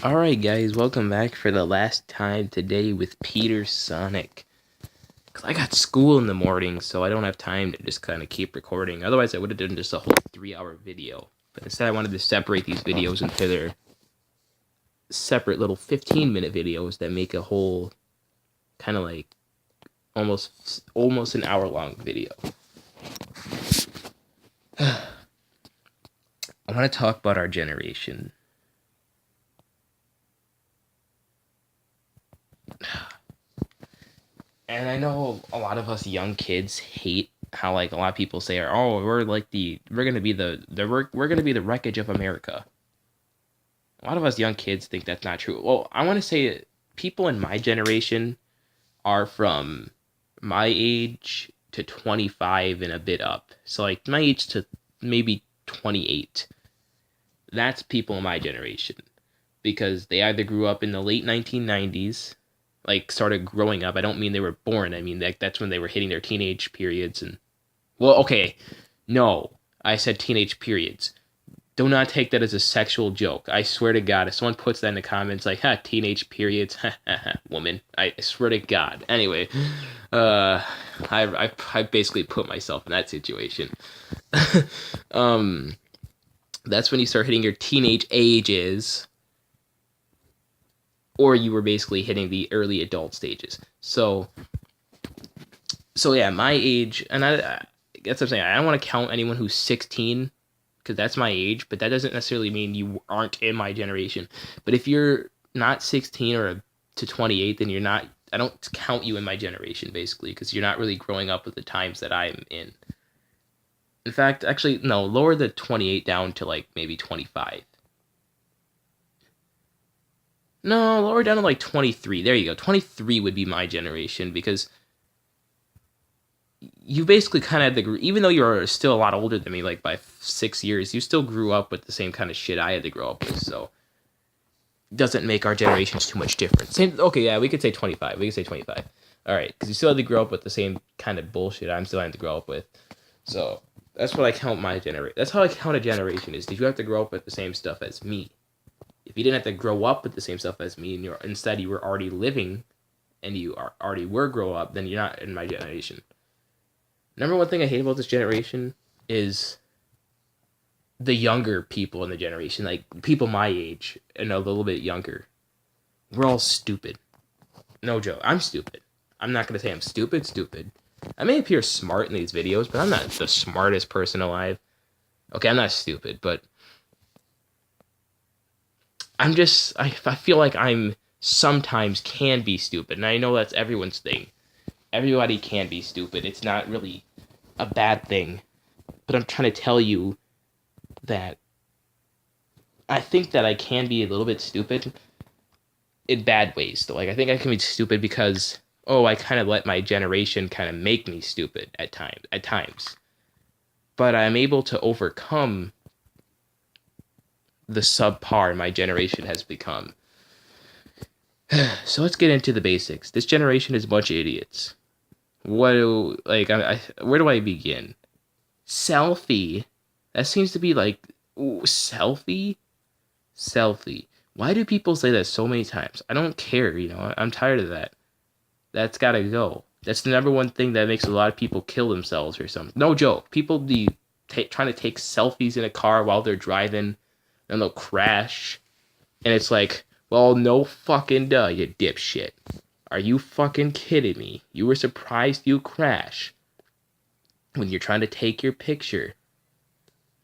Alright guys, welcome back for the last time today with Peter Sonic. Cause I got school in the morning, so I don't have time to just kind of keep recording. Otherwise I would have done just a whole 3-hour video. But instead I wanted to separate these videos into their separate little 15-minute videos that make a whole kind of like almost an hour-long video. I want to talk about our generation. And I know a lot of us young kids hate how like a lot of people say, "Oh, we're gonna be we're gonna be the wreckage of America." A lot of us young kids think that's not true. Well, I want to say people in my generation are from my age to 25 and a bit up. So like my age to maybe 28. That's people in my generation because they either grew up in the late 1990s, like started growing up. I don't mean they were born. I mean that's when they were hitting their teenage periods and well, okay. No, I said teenage periods. Do not take that as a sexual joke. I swear to God, if someone puts that in the comments like, teenage periods, woman, I swear to God. Anyway, I basically put myself in that situation. That's when you start hitting your teenage ages, or you were basically hitting the early adult stages. So yeah, my age, and I guess I'm saying I don't want to count anyone who's 16 because that's my age, but that doesn't necessarily mean you aren't in my generation. But if you're not 16 or to 28, then you're not. I don't count you in my generation basically because you're not really growing up with the times that I'm in. In fact, actually, no, lower the 28 down to like maybe 25. No, lower down to like 23. There you go. 23 would be my generation because you basically kind of had to, even though you're still a lot older than me, like by 6 years, you still grew up with the same kind of shit I had to grow up with. So doesn't make our generations too much different. Same. Okay, yeah, we could say 25. We could say 25. All right, because you still had to grow up with the same kind of bullshit I'm still having to grow up with. So that's what I count my generation. That's how I count a generation is. Did you have to grow up with the same stuff as me? If you didn't have to grow up with the same stuff as me, and instead you were already living, and you already were grow up, then you're not in my generation. Number one thing I hate about this generation is the younger people in the generation, like people my age and a little bit younger. We're all stupid. No joke. I'm stupid. I'm not going to say I'm stupid. I may appear smart in these videos, but I'm not the smartest person alive. Okay, I'm not stupid, but I feel like I'm sometimes can be stupid, and I know that's everyone's thing. Everybody can be stupid. It's not really a bad thing. But I'm trying to tell you that I think that I can be a little bit stupid in bad ways. Though. Like I think I can be stupid because I kind of let my generation kind of make me stupid at times. But I'm able to overcome the subpar my generation has become. So let's get into the basics. This generation is a bunch of idiots. Where do I begin? Selfie. That seems to be like selfie. Why do people say that so many times? I don't care. I'm tired of that. That's gotta go. That's the number one thing that makes a lot of people kill themselves or something. No joke. People be trying to take selfies in a car while they're driving, and they'll crash. And it's like, well, no fucking duh, you dipshit. Are you fucking kidding me? You were surprised you crash when you're trying to take your picture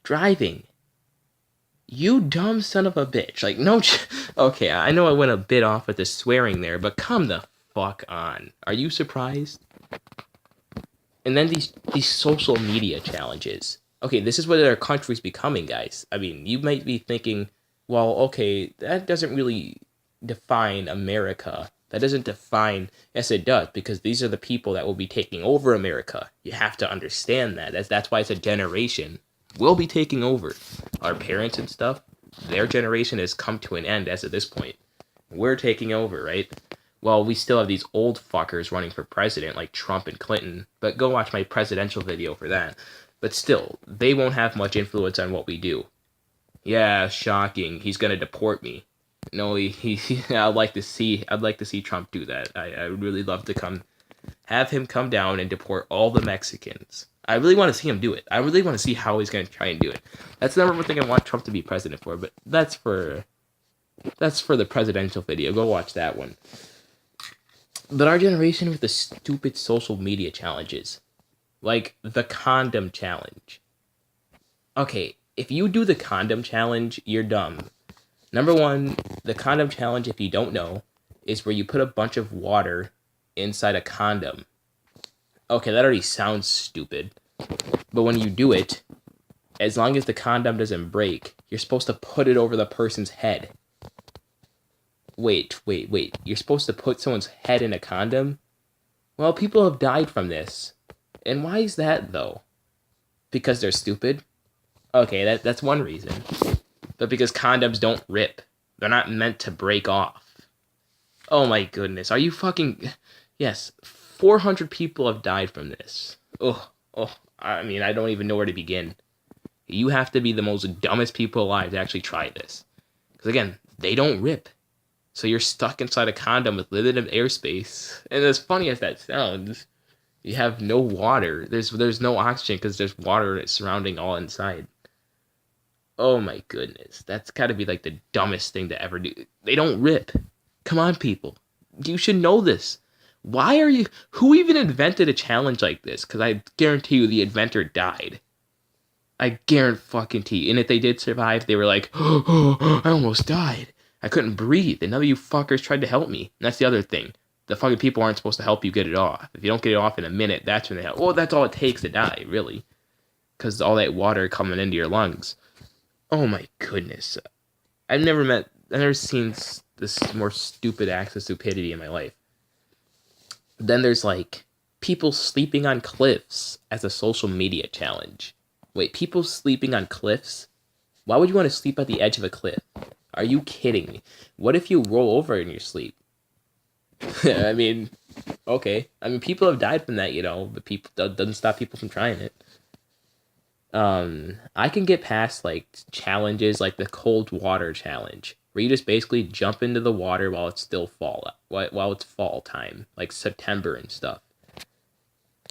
driving. You dumb son of a bitch. Like, no. Okay, I know I went a bit off with the swearing there, but come the fuck on. Are you surprised? And then these social media challenges. Okay, this is what our country's becoming, guys. I mean, you might be thinking, well, okay, that doesn't really define America. That doesn't define... Yes, it does, because these are the people that will be taking over America. You have to understand that. That's why it's a generation. We'll be taking over. Our parents and stuff, their generation has come to an end as of this point. We're taking over, right? Well, we still have these old fuckers running for president like Trump and Clinton, but go watch my presidential video for that. But still, they won't have much influence on what we do. Yeah, shocking. He's gonna deport me. No, I'd like to see Trump do that. I would really love to have him come down and deport all the Mexicans. I really want to see him do it. I really want to see how he's going to try and do it. That's the number one thing I want Trump to be president for, but that's for the presidential video. Go watch that one. But our generation with the stupid social media challenges, like the condom challenge. Okay, if you do the condom challenge, you're dumb. Number one, the condom challenge, if you don't know, is where you put a bunch of water inside a condom. Okay, that already sounds stupid. But when you do it, as long as the condom doesn't break, you're supposed to put it over the person's head. Wait. You're supposed to put someone's head in a condom? Well, people have died from this. And why is that, though? Because they're stupid? Okay, that's one reason. But because condoms don't rip. They're not meant to break off. Oh my goodness. Are you fucking... Yes, 400 people have died from this. I mean, I don't even know where to begin. You have to be the most dumbest people alive to actually try this. Because again, they don't rip. So you're stuck inside a condom with limited airspace. And as funny as that sounds, you have no water. There's no oxygen because there's water surrounding all inside. Oh my goodness. That's gotta be like the dumbest thing to ever do. They don't rip. Come on, people. You should know this. Why are you... Who even invented a challenge like this? Because I guarantee you the inventor died. I guarantee you. And if they did survive, they were like, oh, I almost died. I couldn't breathe. And none of you fuckers tried to help me. And that's the other thing. The fucking people aren't supposed to help you get it off. If you don't get it off in a minute, that's when they help. Well, that's all it takes to die, really. Because all that water coming into your lungs. Oh my goodness. I've never seen this more stupid acts of stupidity in my life. Then there's like people sleeping on cliffs as a social media challenge. Wait, people sleeping on cliffs? Why would you want to sleep at the edge of a cliff? Are you kidding me? What if you roll over in your sleep? I mean, okay. I mean, people have died from that, but people doesn't stop people from trying it. I can get past like challenges like the cold water challenge, where you just basically jump into the water while it's still while it's fall time, like September and stuff.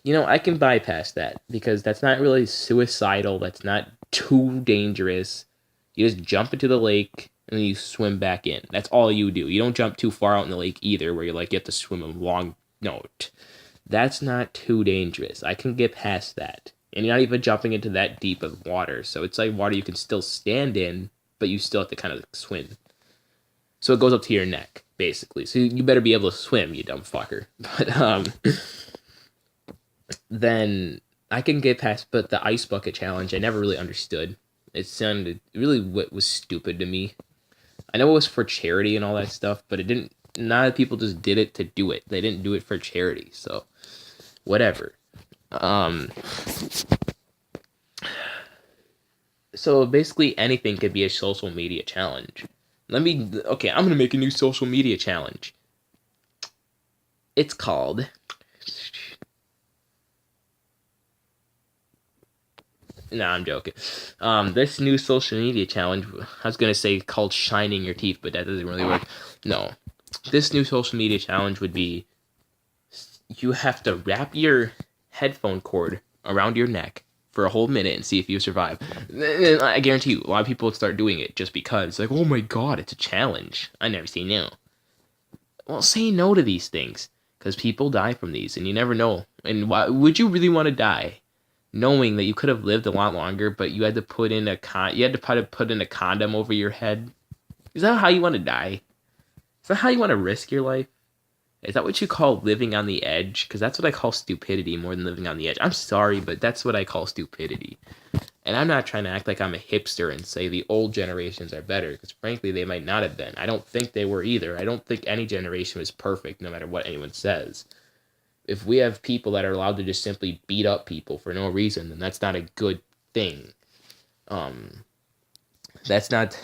I can bypass that because that's not really suicidal. That's not too dangerous. You just jump into the lake and then you swim back in. That's all you do. You don't jump too far out in the lake either, where you have to swim a long. No, that's not too dangerous. I can get past that. And you're not even jumping into that deep of water. So it's like water you can still stand in, but you still have to kind of swim. So it goes up to your neck, basically. So you better be able to swim, you dumb fucker. But then I can get past, but the ice bucket challenge, I never really understood. It sounded really what was stupid to me. I know it was for charity and all that stuff, but it didn't. Not that people just did it to do it. They didn't do it for charity. So whatever. So basically anything could be a social media challenge. I'm gonna make a new social media challenge. It's called... Nah, I'm joking. This new social media challenge, I was gonna say called shining your teeth, but that doesn't really work. No. This new social media challenge would be, you have to wrap your headphone cord around your neck for a whole minute and see if you survive. And I guarantee you, a lot of people would start doing it just because. It's like, oh my god, it's a challenge. I never say no. Well, say no to these things, because people die from these, and you never know. And why would you really want to die, knowing that you could have lived a lot longer, but you had to put in a put in a condom over your head? Is that how you want to die? Is that how you want to risk your life? Is that what you call living on the edge? Because that's what I call stupidity more than living on the edge. I'm sorry, but that's what I call stupidity. And I'm not trying to act like I'm a hipster and say the old generations are better, because frankly, they might not have been. I don't think they were either. I don't think any generation was perfect, no matter what anyone says. If we have people that are allowed to just simply beat up people for no reason, then that's not a good thing. That's not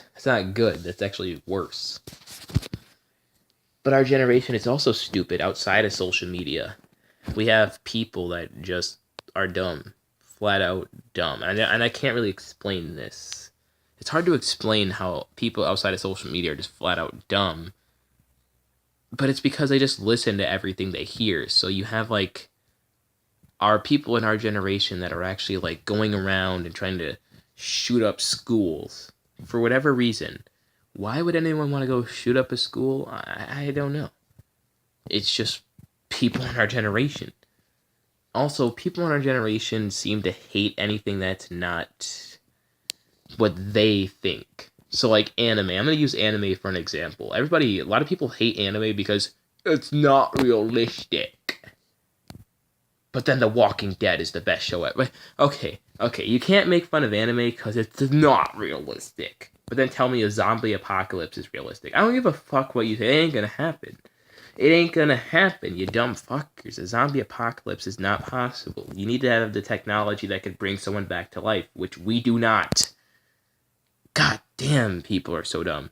good. That's actually worse. But our generation is also stupid outside of social media. We have people that just are dumb. Flat out dumb. And I can't really explain this. it's hard to explain how people outside of social media are just flat out dumb. But it's because they just listen to everything they hear. So you have like our people in our generation that are actually like going around and trying to shoot up schools for whatever reason. Why would anyone want to go shoot up a school? I don't know. It's just people in our generation. Also, people in our generation seem to hate anything that's not what they think. So, like anime. I'm going to use anime for an example. A lot of people hate anime because it's not realistic. But then The Walking Dead is the best show ever. Okay, you can't make fun of anime because it's not realistic. But then tell me a zombie apocalypse is realistic. I don't give a fuck what you say. It ain't gonna happen. It ain't gonna happen, you dumb fuckers. A zombie apocalypse is not possible. You need to have the technology that could bring someone back to life, which we do not. God damn, people are so dumb.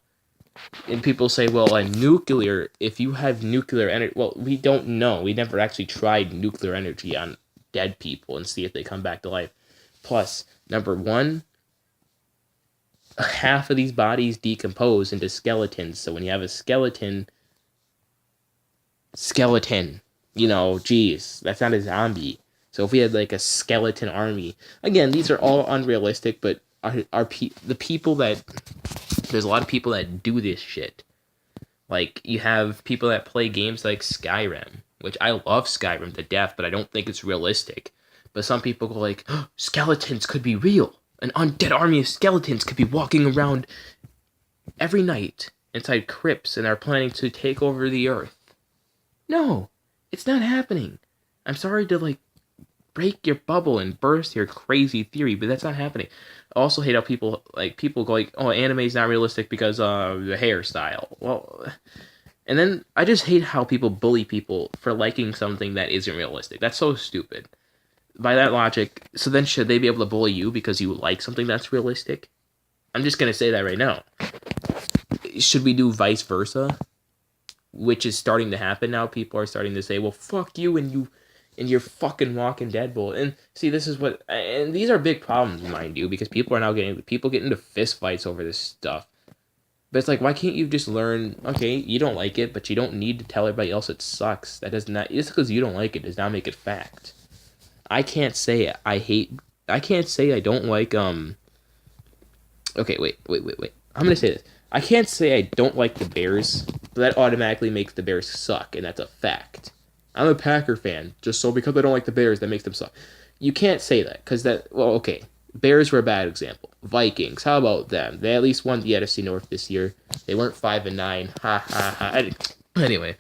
And people say, well, nuclear, if you have nuclear energy, well, we don't know. We never actually tried nuclear energy on dead people and see if they come back to life. Plus, number one, half of these bodies decompose into skeletons. So when you have a skeleton, geez, that's not a zombie. So if we had like a skeleton army, again, these are all unrealistic, but the people that, there's a lot of people that do this shit. Like, you have people that play games like Skyrim, which I love Skyrim to death, but I don't think it's realistic. But some people go like, oh, skeletons could be real. An undead army of skeletons could be walking around every night inside crypts and are planning to take over the earth. No, it's not happening. I'm sorry to, like, break your bubble and burst your crazy theory, but that's not happening. I also hate how people go like, oh, anime is not realistic because of the hairstyle. Well, and then I just hate how people bully people for liking something that isn't realistic. That's so stupid. By that logic, so then should they be able to bully you because you like something that's realistic? I'm just going to say that right now. Should we do vice versa? Which is starting to happen now. People are starting to say, well, fuck you and you're fucking walking Deadpool. And see, this is what, and these are big problems, mind you, because people get into fist fights over this stuff. But it's like, why can't you just learn, okay, you don't like it, but you don't need to tell everybody else it sucks. That does not, just because you don't like it does not make it fact. I can't say I don't like, okay, wait. I'm gonna say this. I can't say I don't like the Bears, but that automatically makes the Bears suck, and that's a fact. I'm a Packer fan, just so because I don't like the Bears, that makes them suck. You can't say that, because okay, Bears were a bad example. Vikings, how about them? They at least won the NFC North this year. They weren't 5-9. Ha ha ha. Anyway,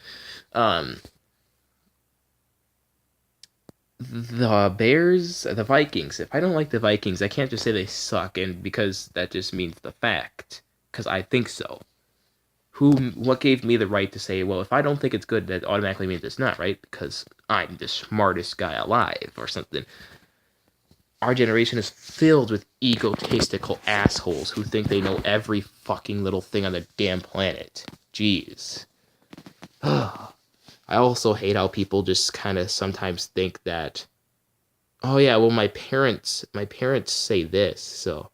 the Bears, the Vikings. If I don't like the Vikings, I can't just say they suck, and because that just means the fact, because I think so. What gave me the right to say, well, if I don't think it's good, that automatically means it's not, right? Because I'm the smartest guy alive, or something. Our generation is filled with egotistical assholes who think they know every fucking little thing on the damn planet. Jeez. I also hate how people just kind of sometimes think that, oh yeah, well, my parents say this, so.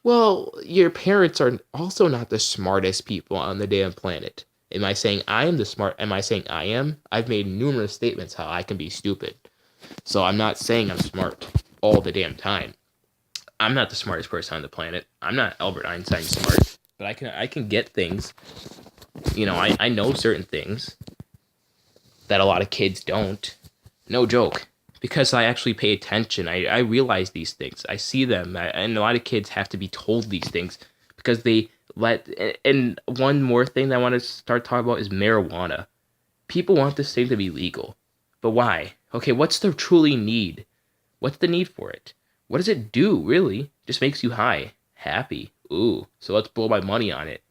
Well, your parents are also not the smartest people on the damn planet. Am I saying I am am I saying I am? I've made numerous statements how I can be stupid. So I'm not saying I'm smart all the damn time. I'm not the smartest person on the planet. I'm not Albert Einstein smart. But I can get things. I know certain things that a lot of kids don't. No joke. Because I actually pay attention. I realize these things. I see them. And a lot of kids have to be told these things because they let... And one more thing that I want to start talking about is marijuana. People want this thing to be legal. But why? Okay, what's the truly need? What's the need for it? What does it do, really? Just makes you high. Happy. Ooh, so let's blow my money on it.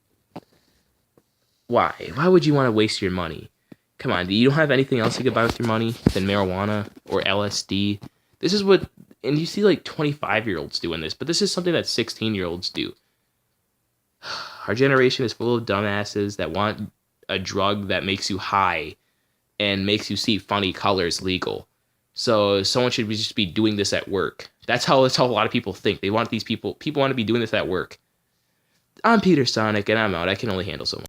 Why? Why would you want to waste your money? Come on, you don't have anything else you could buy with your money than marijuana or LSD? This is what, and you see like 25-year-olds doing this, but this is something that 16-year-olds do. Our generation is full of dumbasses that want a drug that makes you high and makes you see funny colors legal. So someone should just be doing this at work. That's how a lot of people think. They want people want to be doing this at work. I'm Peter Sonic, and I'm out. I can only handle so much.